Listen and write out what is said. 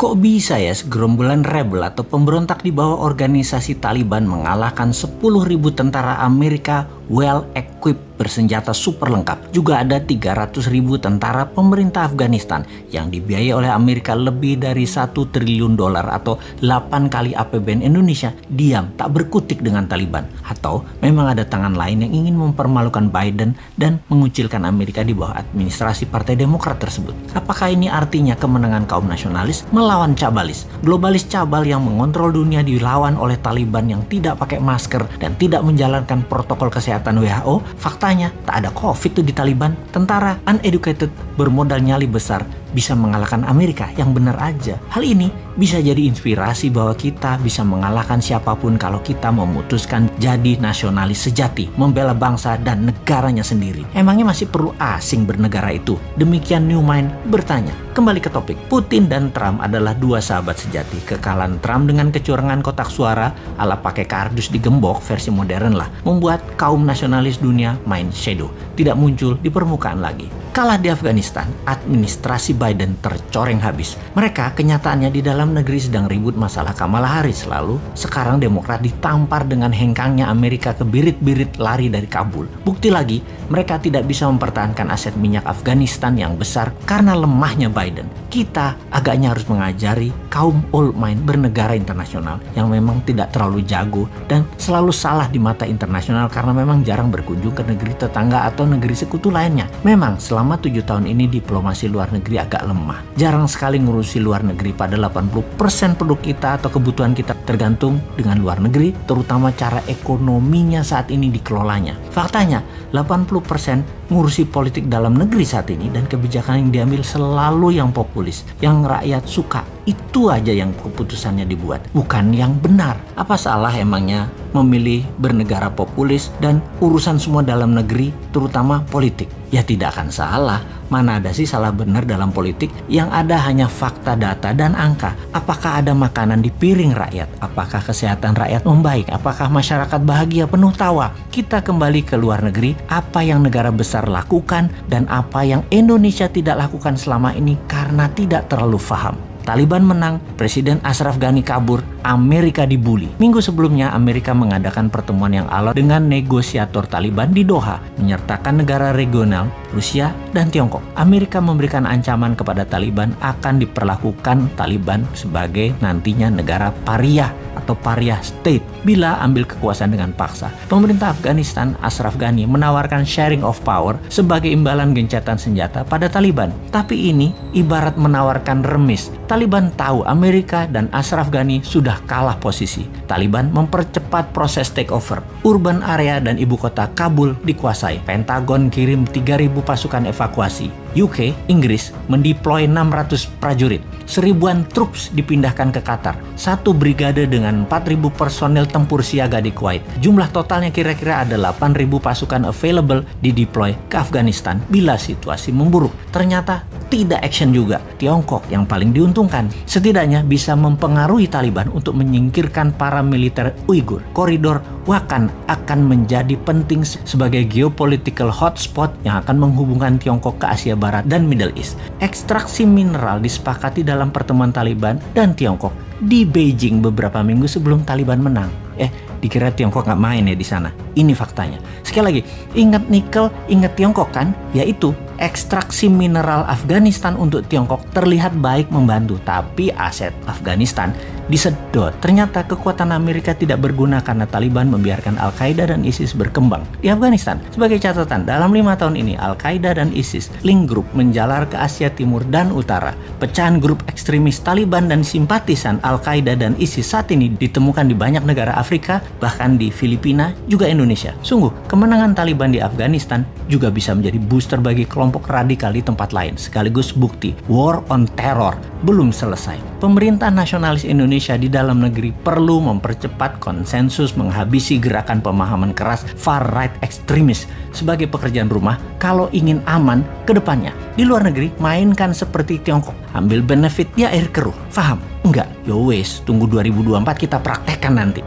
Kok bisa ya segerombolan rebel atau pemberontak di bawah organisasi Taliban mengalahkan 10.000 tentara Amerika well-equipped bersenjata super lengkap. Juga ada 300.000 tentara pemerintah Afghanistan yang dibiayai oleh Amerika lebih dari $1 triliun atau 8 kali APBN Indonesia diam tak berkutik dengan Taliban. Atau memang ada tangan lain yang ingin mempermalukan Biden dan mengucilkan Amerika di bawah administrasi Partai Demokrat tersebut. Apakah ini artinya kemenangan kaum nasionalis melawan cabalis? Globalis cabal yang mengontrol dunia dilawan oleh Taliban yang tidak pakai masker dan tidak menjalankan protokol kesehatan WHO. Faktanya tak ada COVID tuh di Taliban. Tentara uneducated bermodal nyali besar bisa mengalahkan Amerika yang benar aja. Hal ini bisa jadi inspirasi bahwa kita bisa mengalahkan siapapun kalau kita memutuskan jadi nasionalis sejati, membela bangsa dan negaranya sendiri. Emangnya masih perlu asing bernegara itu? Demikian New Mind bertanya. Kembali ke topik, Putin dan Trump adalah dua sahabat sejati. Kekalahan Trump dengan kecurangan kotak suara ala pakai kardus digembok versi modern lah, membuat kaum nasionalis dunia main shadow, tidak muncul di permukaan lagi. Kalah di Afghanistan, administrasi Biden tercoreng habis. Mereka kenyataannya di dalam negeri sedang ribut masalah Kamala Harris. Lalu sekarang Demokrat ditampar dengan hengkangnya Amerika ke birit-birit lari dari Kabul. Bukti lagi, mereka tidak bisa mempertahankan aset minyak Afghanistan yang besar karena lemahnya Biden. Kita agaknya harus mengajari kaum old mind bernegara internasional yang memang tidak terlalu jago dan selalu salah di mata internasional karena memang jarang berkunjung ke negeri tetangga atau negeri sekutu lainnya. Memang selama 7 tahun ini diplomasi luar negeri agak lemah. Jarang sekali ngurusi luar negeri, pada 80% produk kita atau kebutuhan kita tergantung dengan luar negeri, terutama cara ekonominya saat ini dikelolanya. Faktanya, 80% ngurusi politik dalam negeri saat ini dan kebijakan yang diambil selalu yang populis, yang rakyat suka. Itu aja yang keputusannya dibuat, bukan yang benar. Apa salah emangnya memilih bernegara populis dan urusan semua dalam negeri, terutama politik? Ya tidak akan salah. Mana ada sih salah benar dalam politik? Yang ada hanya fakta, data, dan angka. Apakah ada makanan di piring rakyat? Apakah kesehatan rakyat membaik? Apakah masyarakat bahagia penuh tawa? Kita kembali ke luar negeri, apa yang negara besar lakukan dan apa yang Indonesia tidak lakukan selama ini karena tidak terlalu paham. Taliban menang, Presiden Ashraf Ghani kabur, Amerika dibully. Minggu sebelumnya, Amerika mengadakan pertemuan yang alot dengan negosiator Taliban di Doha, menyertakan negara regional, Rusia, dan Tiongkok. Amerika memberikan ancaman kepada Taliban akan diperlakukan Taliban sebagai nantinya negara pariah atau pariah state bila ambil kekuasaan dengan paksa. Pemerintah Afghanistan, Ashraf Ghani, menawarkan sharing of power sebagai imbalan gencatan senjata pada Taliban. Tapi ini ibarat menawarkan remis. Taliban tahu Amerika dan Ashraf Ghani sudah kalah posisi. Taliban mempercepat proses takeover. Urban area dan ibu kota Kabul dikuasai. Pentagon kirim 3.000 pasukan evakuasi. UK, Inggris, mendeploy 600 prajurit. 1000-an troops dipindahkan ke Qatar. 1 brigade dengan 4.000 personel tempur siaga di Kuwait. Jumlah totalnya kira-kira ada 8.000 pasukan available dideploy ke Afghanistan bila situasi memburuk. Ternyata tidak action juga. Tiongkok yang paling diuntungkan. Setidaknya bisa mempengaruhi Taliban untuk menyingkirkan para militer Uighur. Koridor Wakhan akan menjadi penting sebagai geopolitical hotspot yang akan menghubungkan Tiongkok ke Asia Barat dan Middle East. Ekstraksi mineral disepakati dalam pertemuan Taliban dan Tiongkok di Beijing beberapa minggu sebelum Taliban menang. Dikira Tiongkok nggak main ya di sana. Ini faktanya. Sekali lagi, ingat nikel, ingat Tiongkok kan? Yaitu ekstraksi mineral Afghanistan untuk Tiongkok terlihat baik membantu, tapi aset Afghanistan disedot. Ternyata kekuatan Amerika tidak berguna karena Taliban membiarkan Al-Qaeda dan ISIS berkembang di Afghanistan. Sebagai catatan, dalam 5 tahun ini Al-Qaeda dan ISIS link grup menjalar ke Asia Timur dan Utara. Pecahan grup ekstremis Taliban dan simpatisan Al-Qaeda dan ISIS saat ini ditemukan di banyak negara Afrika, bahkan di Filipina, juga Indonesia. Sungguh, kemenangan Taliban di Afghanistan juga bisa menjadi booster bagi kelompok radikal di tempat lain, sekaligus bukti war on terror belum selesai. Pemerintah nasionalis Indonesia di dalam negeri perlu mempercepat konsensus menghabisi gerakan pemahaman keras far right ekstremis sebagai pekerjaan rumah kalau ingin aman ke depannya. Di luar negeri, mainkan seperti Tiongkok, ambil benefit di air keruh. Paham? Enggak? Yo wes, tunggu 2024 kita praktekkan nanti.